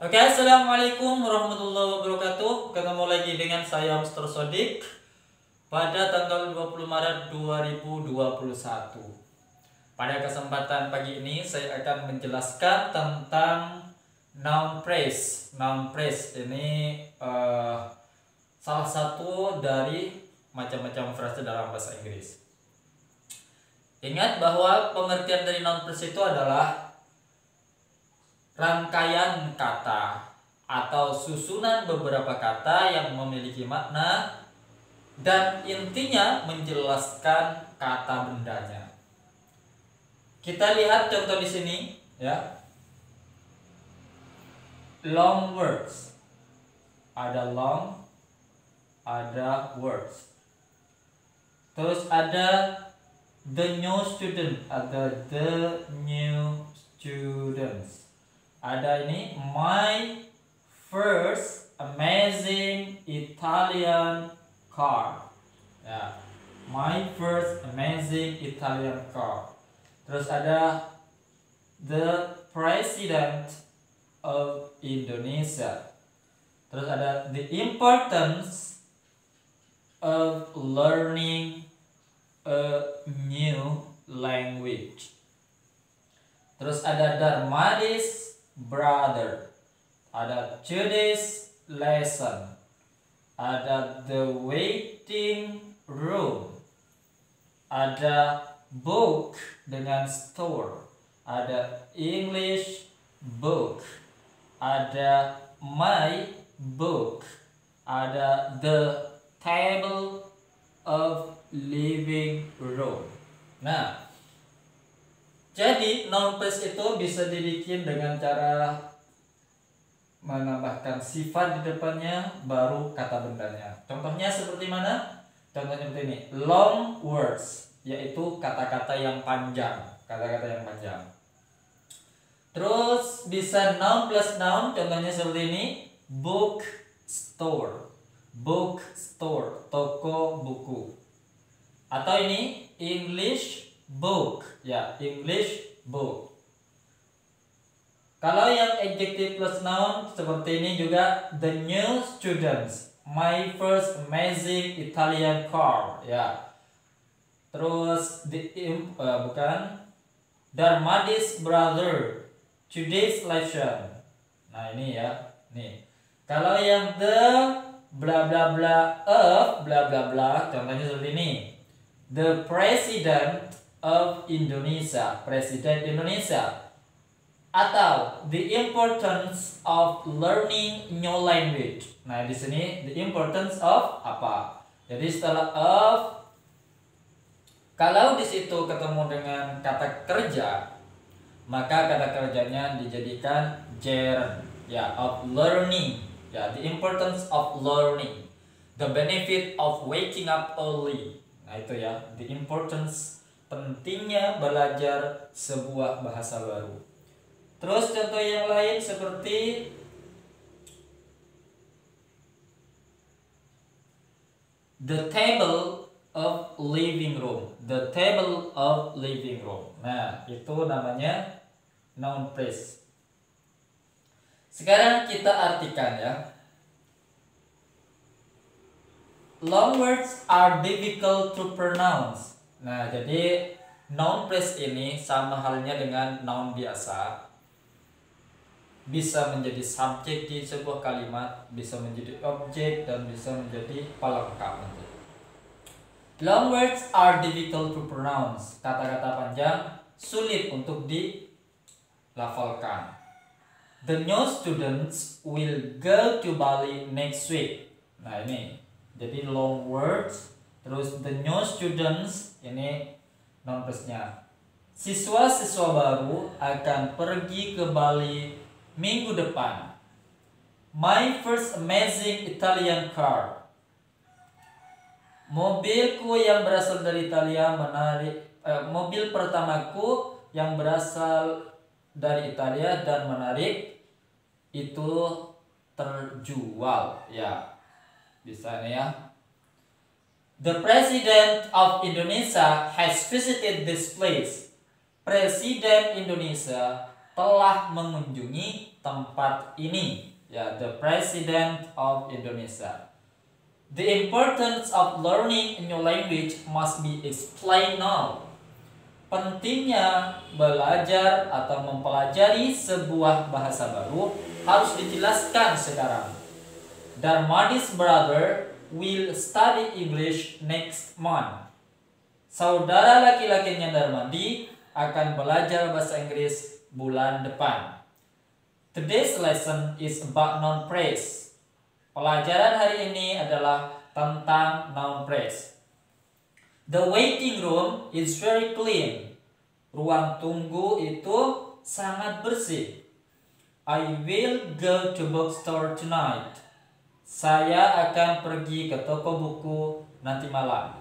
Oke, assalamualaikum warahmatullahi wabarakatuh. Ketemu lagi dengan saya Mr. Sodik pada tanggal 20 Maret 2021. Pada kesempatan pagi ini saya akan menjelaskan tentang noun phrase. Noun phrase ini salah satu dari macam-macam frase dalam bahasa Inggris. Ingat bahwa pengertian dari noun phrase itu adalah rangkaian kata atau susunan beberapa kata yang memiliki makna dan intinya menjelaskan kata bendanya. Kita lihat contoh di sini ya. Long words. Ada long, ada words. Terus ada the new student, ada the new students. Ada ini my first amazing Italian car. Ya, my first amazing Italian car. Terus ada the president of Indonesia. Terus ada the importance of learning a new language. Terus ada Darmadi's brother, ada today's lesson, ada the waiting room, ada book dengan store, ada English book, ada my book, ada the table of living room. Nah, jadi noun phrase itu bisa dibikin dengan cara menambahkan sifat di depannya baru kata bendanya. Contohnya seperti mana? Contohnya seperti ini. Long words, yaitu kata-kata yang panjang, kata-kata yang panjang. Terus bisa noun plus noun, contohnya seperti ini. Book store, toko buku. Atau ini English book, ya, English book. Kalau yang adjective plus noun seperti ini juga the new students, my first amazing Italian car, ya. Terus Darmadi's brother, today's lesson. Nah, ini ya, nih. Kalau yang the bla bla bla of bla bla bla, contohnya seperti ini. The president of Indonesia, presiden Indonesia, atau the importance of learning new language. Nah, di sini the importance of apa? Jadi setelah of, kalau di situ ketemu dengan kata kerja, maka kata kerjanya dijadikan gerund, ya, of learning, ya, the importance of learning, the benefit of waking up early. Nah, itu ya, the importance, pentingnya belajar sebuah bahasa baru. Terus contoh yang lain seperti the table of living room, the table of living room. Nah, itu namanya noun phrase. Sekarang kita artikan ya. Long words are difficult to pronounce. Nah, jadi noun phrase ini sama halnya dengan noun biasa. Bisa menjadi subjek di sebuah kalimat, bisa menjadi objek, dan bisa menjadi pelengkap. Long words are difficult to pronounce. Kata-kata panjang sulit untuk dilafalkan. The new students will go to Bali next week. Nah, ini. Jadi long words, terus the new students, ini noun phrase-nya. Siswa-siswa baru akan pergi ke Bali minggu depan. My first amazing Italian car. Mobilku yang berasal dari Italia menarik. Mobil pertamaku yang berasal dari Italia dan menarik itu terjual, ya. Bisa nih ya. The President of Indonesia has visited this place. Presiden Indonesia telah mengunjungi tempat ini. Ya, the President of Indonesia. The importance of learning a new language must be explained now. Pentingnya belajar atau mempelajari sebuah bahasa baru harus dijelaskan sekarang. Darmadi's brother will study English next month. Saudara laki-lakinya Darmadi akan belajar bahasa Inggris bulan depan. Today's lesson is about noun phrase. Pelajaran hari ini adalah tentang noun phrase. The waiting room is very clean. Ruang tunggu itu sangat bersih. I will go to bookstore tonight. Saya akan pergi ke toko buku nanti malam.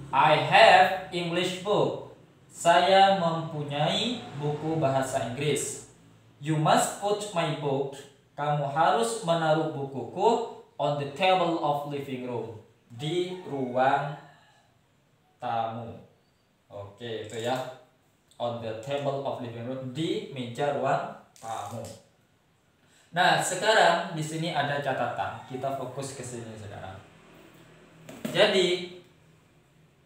I have English book. Saya mempunyai buku bahasa Inggris. You must put my book. Kamu harus menaruh bukuku on the table of living room. Di ruang tamu. Oke, itu ya. On the table of living room, di meja ruang tamu. Nah, sekarang di sini ada catatan. Kita fokus ke sini sekarang. Jadi,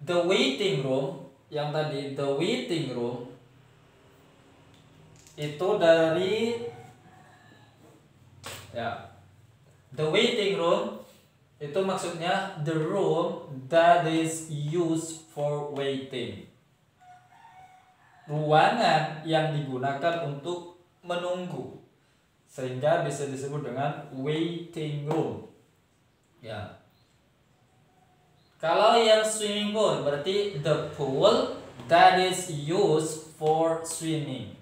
the waiting room yang tadi, the waiting room itu dari the waiting room itu maksudnya the room that is used for waiting. Ruangan yang digunakan untuk menunggu. Sehingga bisa disebut dengan waiting room. Ya. Kalau yang swimming pool berarti the pool that is used for swimming.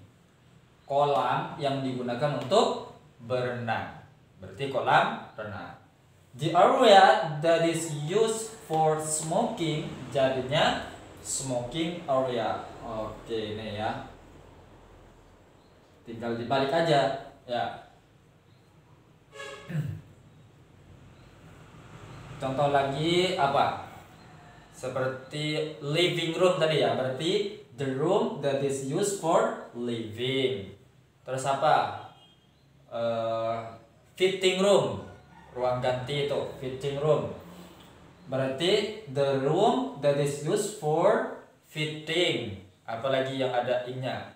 Kolam yang digunakan untuk berenang. Berarti kolam renang. The area that is used for smoking jadinya smoking area. Oke, ini ya. Tinggal dibalik aja, ya. Contoh lagi apa? Seperti living room tadi ya. Berarti the room that is used for living. Terus apa? Fitting room, ruang ganti itu fitting room. Berarti the room that is used for fitting. Apalagi yang ada in-nya.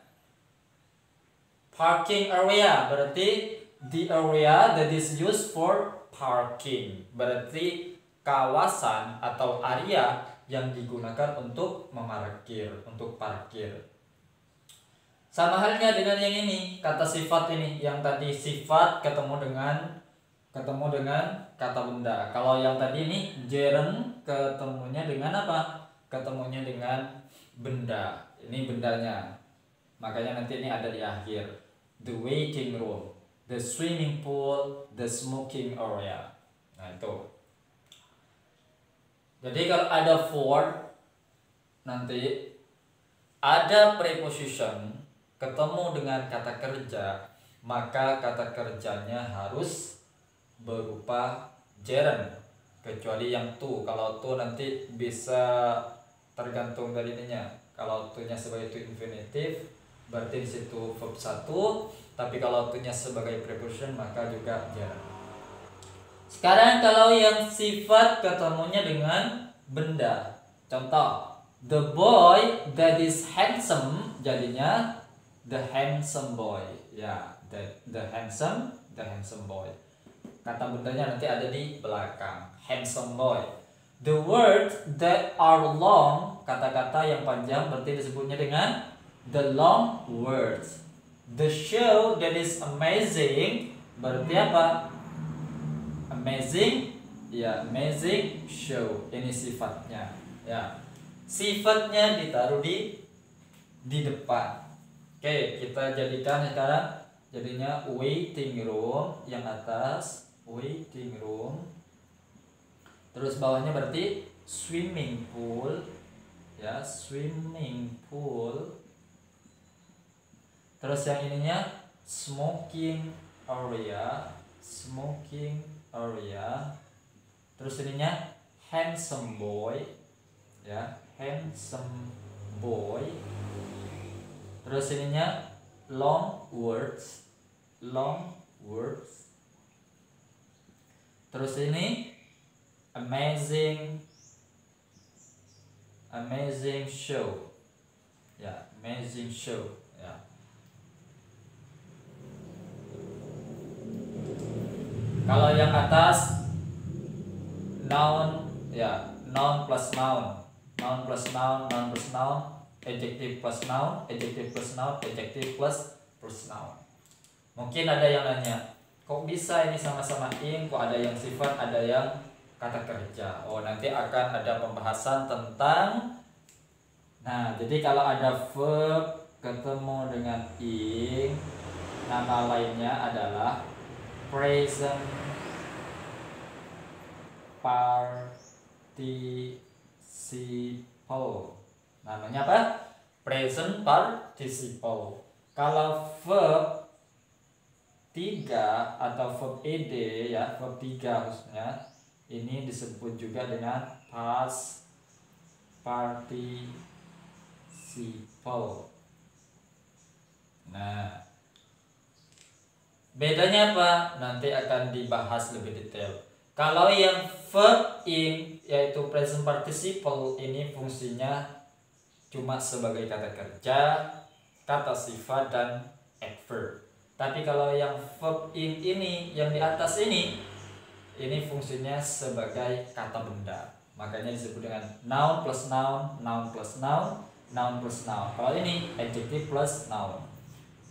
Parking area berarti the area that is used for parking. Berarti kawasan atau area yang digunakan untuk memarkir, untuk parkir. Sama halnya dengan yang ini, kata sifat ini. Yang tadi sifat ketemu dengan kata benda. Kalau yang tadi ini gerund ketemunya dengan apa? Ketemunya dengan benda. Ini bendanya. Makanya nanti ini ada di akhir. The waiting room, the swimming pool, the smoking area. Nah, itu. Jadi kalau ada for, nanti ada preposition ketemu dengan kata kerja, maka kata kerjanya harus berupa gerund, kecuali yang to. Kalau to nanti bisa tergantung dari ininya. Kalau to-nya sebagai to infinitive, berarti di situ verb 1, tapi kalau to-nya sebagai preposition maka juga gerund. Sekarang kalau yang sifat ketemunya dengan benda. Contoh, the boy that is handsome jadinya the handsome boy. Ya, the handsome boy. Kata bendanya nanti ada di belakang. Handsome boy. The word that are long, kata-kata yang panjang berarti disebutnya dengan the long words. The show that is amazing berarti apa? Amazing, ya, amazing show. Ini sifatnya, ya. Sifatnya ditaruh di depan. Oke, kita jadikan sekarang jadinya waiting room yang atas, waiting room. Terus bawahnya berarti swimming pool, ya, swimming pool. Terus yang ininya smoking area, smoking area. Terus ininya handsome boy, ya, handsome boy. Terus ininya long words. Terus ini amazing show. Ya, amazing show. Ya. Kalau yang atas noun, ya, noun plus noun, adjective plus noun, adjective plus noun. Mungkin ada yang nanya, kok bisa ini sama-sama ing, kok ada yang sifat, ada yang kata kerja. Oh, nanti akan ada pembahasan tentang. Nah, jadi kalau ada verb ketemu dengan ing, nama lainnya adalah present participle. Namanya apa? Present participle. Kalau verb 3 atau verb ed, ya, verb 3 khususnya, ini disebut juga dengan past participle. Nah, bedanya apa? Nanti akan dibahas lebih detail. Kalau yang verb ing, yaitu present participle, ini fungsinya cuma sebagai kata kerja, kata sifat, dan adverb. Tapi kalau yang verb ing ini, yang di atas ini fungsinya sebagai kata benda. Makanya disebut dengan noun plus noun, noun plus noun, noun plus noun. Kalau ini adjective plus noun.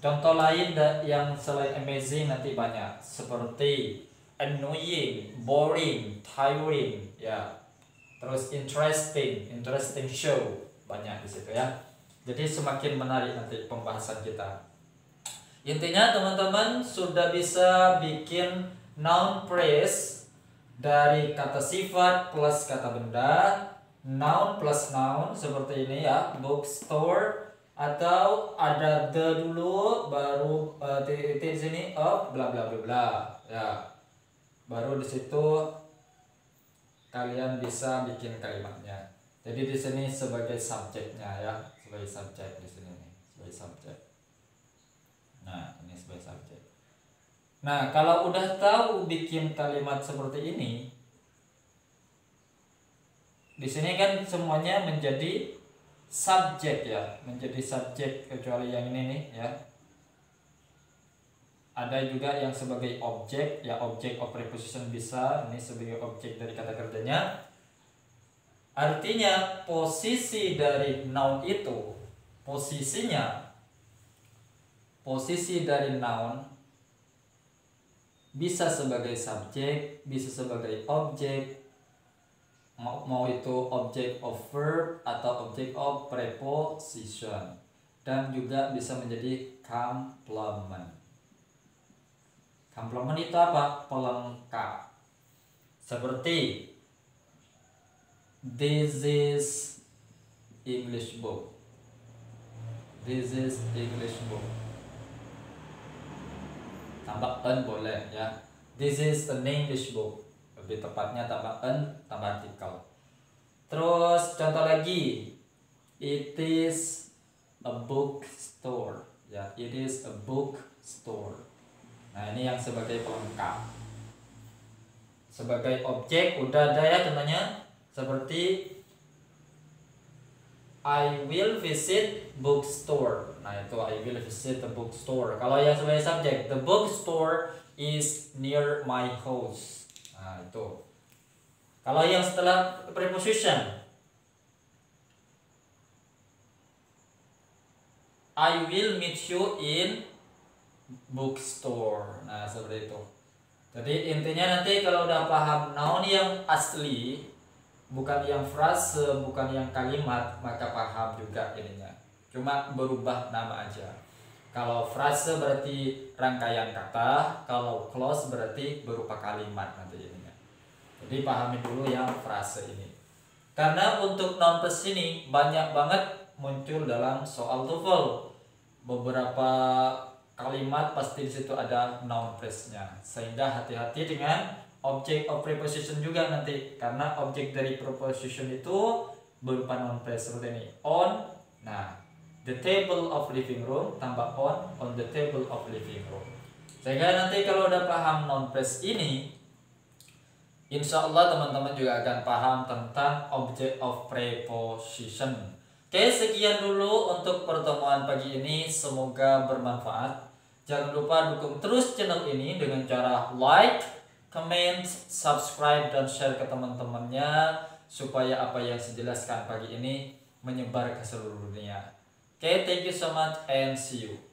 Contoh lain yang selain amazing nanti banyak, seperti annoying, boring, tiring, ya. Terus interesting show, banyak di situ ya. Jadi semakin menarik nanti pembahasan kita. Intinya teman-teman sudah bisa bikin noun phrase dari kata sifat plus kata benda, noun plus noun seperti ini ya, bookstore, atau ada the dulu baru titik di sini of bla bla bla bla ya. Baru di situ kalian bisa bikin kalimatnya. Jadi di sini sebagai subjeknya ya, sebagai subjek di sini nih, sebagai subjek. Nah, ini sebagai subjek. Nah, kalau udah tahu bikin kalimat seperti ini, di sini kan semuanya menjadi subjek ya, menjadi subjek kecuali yang ini nih ya. Ada juga yang sebagai objek ya, object of preposition bisa, ini sebagai objek dari kata kerjanya. Artinya posisi dari noun itu, posisi dari noun bisa sebagai subjek, bisa sebagai objek, mau itu object of verb atau object of preposition, dan juga bisa menjadi complement. Complement itu apa? Pelengkap. Seperti this is English book. This is English book. Tambah an boleh ya. This is an English book. Lebih tepatnya tambah an, tambah artikel. Terus contoh lagi, it is a bookstore. Ya, it is a bookstore. Nah, ini yang sebagai pelengkap. Sebagai objek udah ada ya contohnya, seperti I will visit bookstore. Nah, itu I will visit the bookstore. Kalau yang sebagai subjek, the bookstore is near my house. Nah, itu. Kalau yang setelah preposition, I will meet you in bookstore. Nah, seperti itu. Jadi intinya nanti kalau udah paham noun yang asli, bukan yang frase, bukan yang kalimat, maka paham juga ininya. Cuma berubah nama aja. Kalau frase berarti rangkaian kata, kalau clause berarti berupa kalimat nanti ininya. Jadi pahami dulu yang frase ini. Karena untuk noun plus ini banyak banget muncul dalam soal TOEFL. Beberapa kalimat pasti di situ ada noun phrase-nya, sehingga hati-hati dengan object of preposition juga nanti, karena objek dari preposition itu berupa noun phrase seperti ini, on. Nah, the table of living room tambah on the table of living room. Sehingga nanti kalau udah paham noun phrase ini, insya Allah teman-teman juga akan paham tentang object of preposition. Oke, sekian dulu untuk pertemuan pagi ini, semoga bermanfaat. Jangan lupa dukung terus channel ini dengan cara like, comment, subscribe, dan share ke teman-temannya supaya apa yang saya jelaskan pagi ini menyebar ke seluruh dunia. Oke, thank you so much and see you.